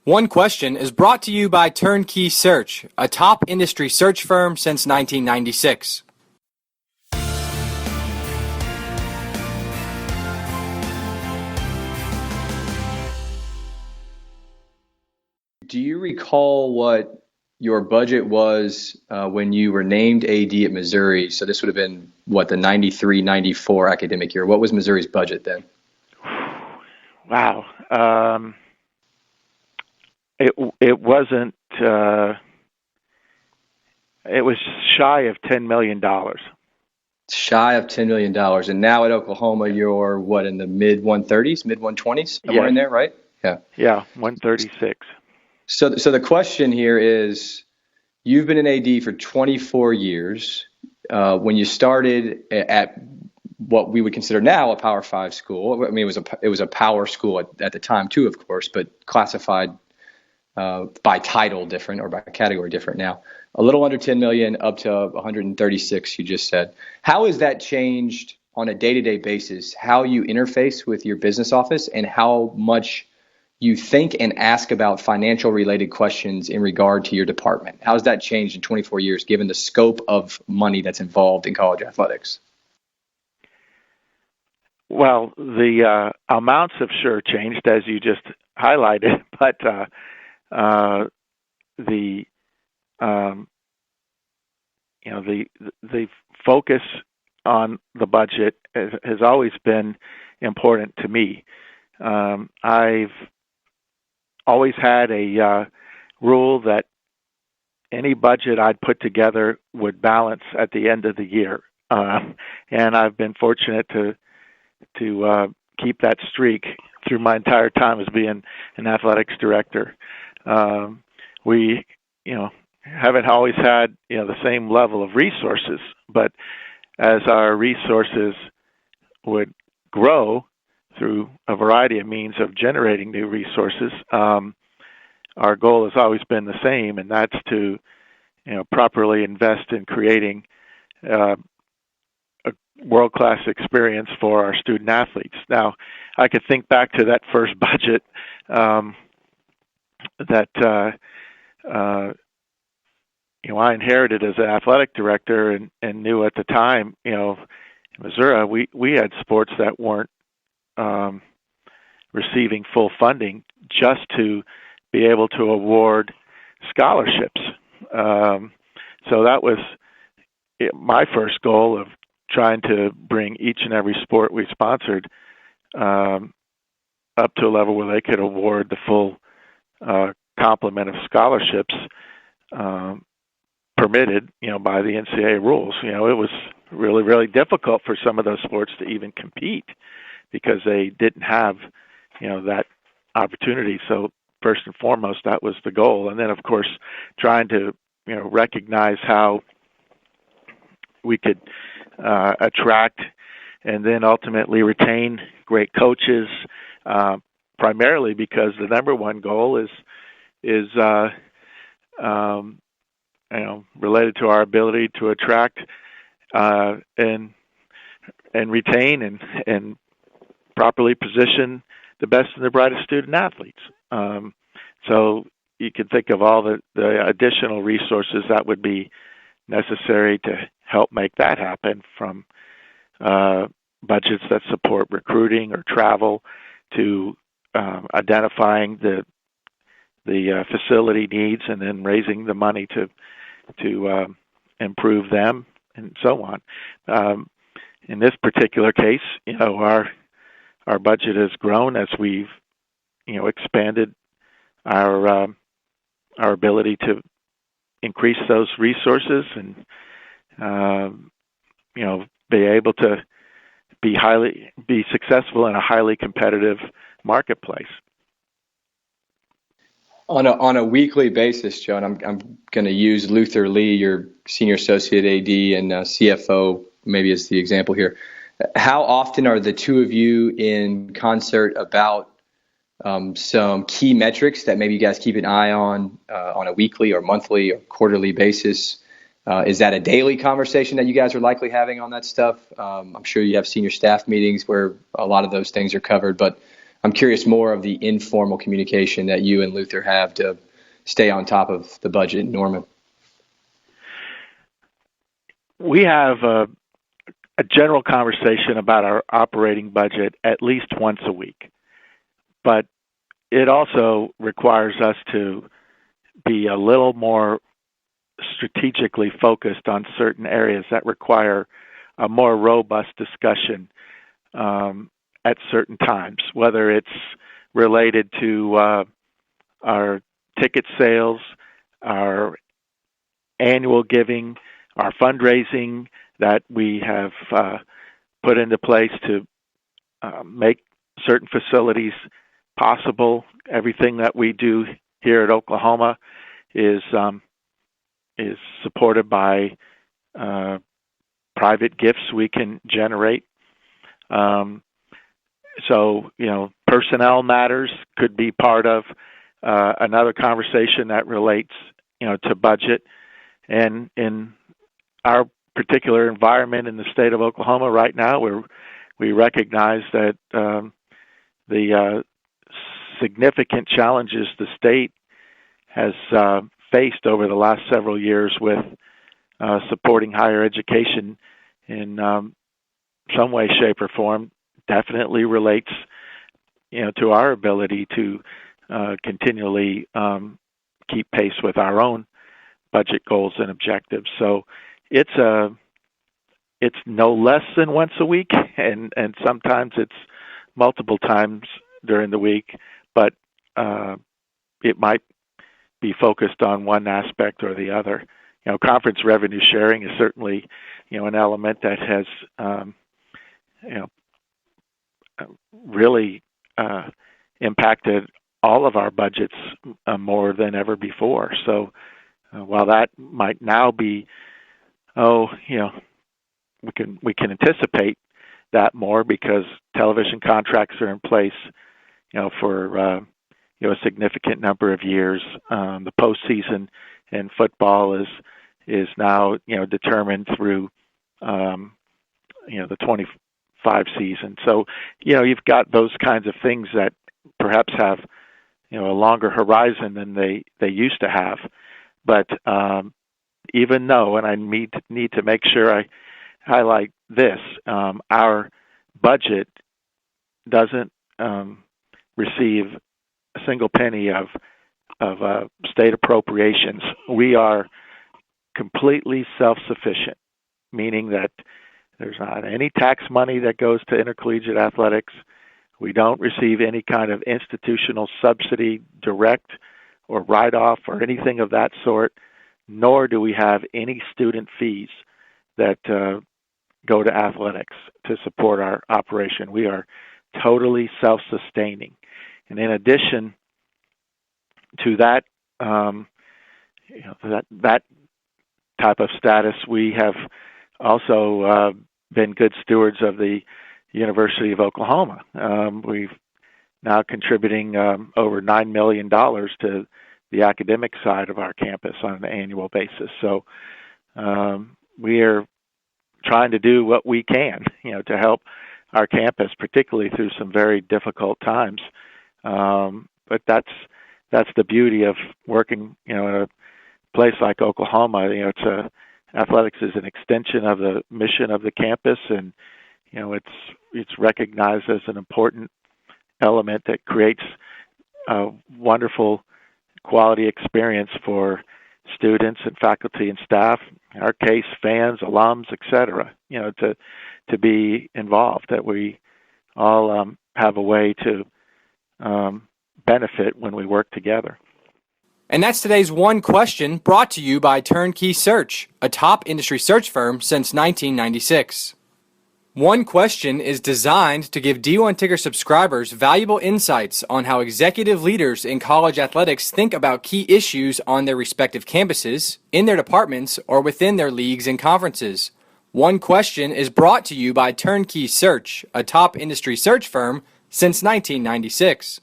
One Question is brought to you by Turnkey Search, a top industry search firm since 1996. Do you recall what your budget was when you were named AD at Missouri? So this would have been, the 93-94 academic year. What was Missouri's budget then? Wow. It wasn't, it was shy of $10 million. Shy of $10 million. And now at Oklahoma, you're in the mid 130s, mid 120s? Somewhere in there, right? Yeah. Yeah, 136. So the question here is, you've been an AD for 24 years. When you started at what we would consider now a Power 5 school, I mean, it was a power school at the time too, of course, but classified by title different or by category different now. A little under 10 million, up to 136, you just said. How has that changed on a day-to-day basis, how you interface with your business office and how much you think and ask about financial related questions in regard to your department? How has that changed in 24 years, given the scope of money that's involved in college athletics? Well, the amounts have sure changed, as you just highlighted, but the focus on the budget has always been important to me. I've always had a rule that any budget I'd put together would balance at the end of the year, and I've been fortunate to keep that streak through my entire time as being an athletics director. We, haven't always had, the same level of resources, but as our resources would grow through a variety of means of generating new resources, our goal has always been the same, and that's to, properly invest in creating a world-class experience for our student athletes. Now, I could think back to that first budget that I inherited as an athletic director, and knew at the time, in Missouri, we had sports that weren't receiving full funding just to be able to award scholarships. So that was my first goal of trying to bring each and every sport we sponsored up to a level where they could award the full complement of scholarships permitted, by the NCAA rules. It was really, really difficult for some of those sports to even compete because they didn't have, that opportunity. So first and foremost, that was the goal. And then, of course, trying to, recognize how we could attract and then ultimately retain great coaches, primarily because the number one goal is related to our ability to attract and retain and properly position the best and the brightest student athletes. So you can think of all the additional resources that would be necessary to help make that happen, from budgets that support recruiting or travel to identifying the facility needs and then raising the money to improve them and so on. In this particular case, our budget has grown as we've expanded our ability to increase those resources and be able to be successful in a highly competitive marketplace. On a weekly basis, Joe, and I'm going to use Luther Lee, your senior associate AD and CFO, maybe as the example here. How often are the two of you in concert about some key metrics that maybe you guys keep an eye on a weekly or monthly or quarterly basis? Is that a daily conversation that you guys are likely having on that stuff? I'm sure you have senior staff meetings where a lot of those things are covered, but I'm curious more of the informal communication that you and Luther have to stay on top of the budget. Norman. We have a general conversation about our operating budget at least once a week, but it also requires us to be a little more strategically focused on certain areas that require a more robust discussion at certain times, whether it's related to our ticket sales, our annual giving, our fundraising that we have put into place to make certain facilities possible. Everything that we do here at Oklahoma is supported by private gifts we can generate. So, personnel matters could be part of another conversation that relates, to budget. And in our particular environment in the state of Oklahoma right now, we recognize that the significant challenges the state has faced over the last several years with supporting higher education in some way, shape, or form definitely relates, to our ability to continually keep pace with our own budget goals and objectives. So it's no less than once a week, and sometimes it's multiple times during the week, but it might be focused on one aspect or the other. Conference revenue sharing is certainly, an element that has, really impacted all of our budgets more than ever before. So while that might now be, we can anticipate that more because television contracts are in place, for a significant number of years. The postseason in football is now determined through the 25 season. So you've got those kinds of things that perhaps have a longer horizon than they used to have. But even though, and I need to make sure I highlight this, our budget doesn't receive a single penny of state appropriations. We are completely self-sufficient, meaning that there's not any tax money that goes to intercollegiate athletics. We don't receive any kind of institutional subsidy, direct or write-off or anything of that sort, nor do we have any student fees that go to athletics to support our operation. We are totally self-sustaining. And in addition to that, that type of status, we have also been good stewards of the University of Oklahoma. We've now contributing over $9 million to the academic side of our campus on an annual basis. So we are trying to do what we can, to help our campus, particularly through some very difficult times. But that's the beauty of working, in a place like Oklahoma. Athletics is an extension of the mission of the campus, and it's recognized as an important element that creates a wonderful quality experience for students and faculty and staff, in our case, fans, alums, etc., to be involved, that we all have a way to benefit when we work together. And that's today's One Question, brought to you by Turnkey Search, a top industry search firm since 1996. One Question is designed to give D1 Ticker subscribers valuable insights on how executive leaders in college athletics think about key issues on their respective campuses, in their departments, or within their leagues and conferences. One Question is brought to you by Turnkey Search, a top industry search firm since 1996.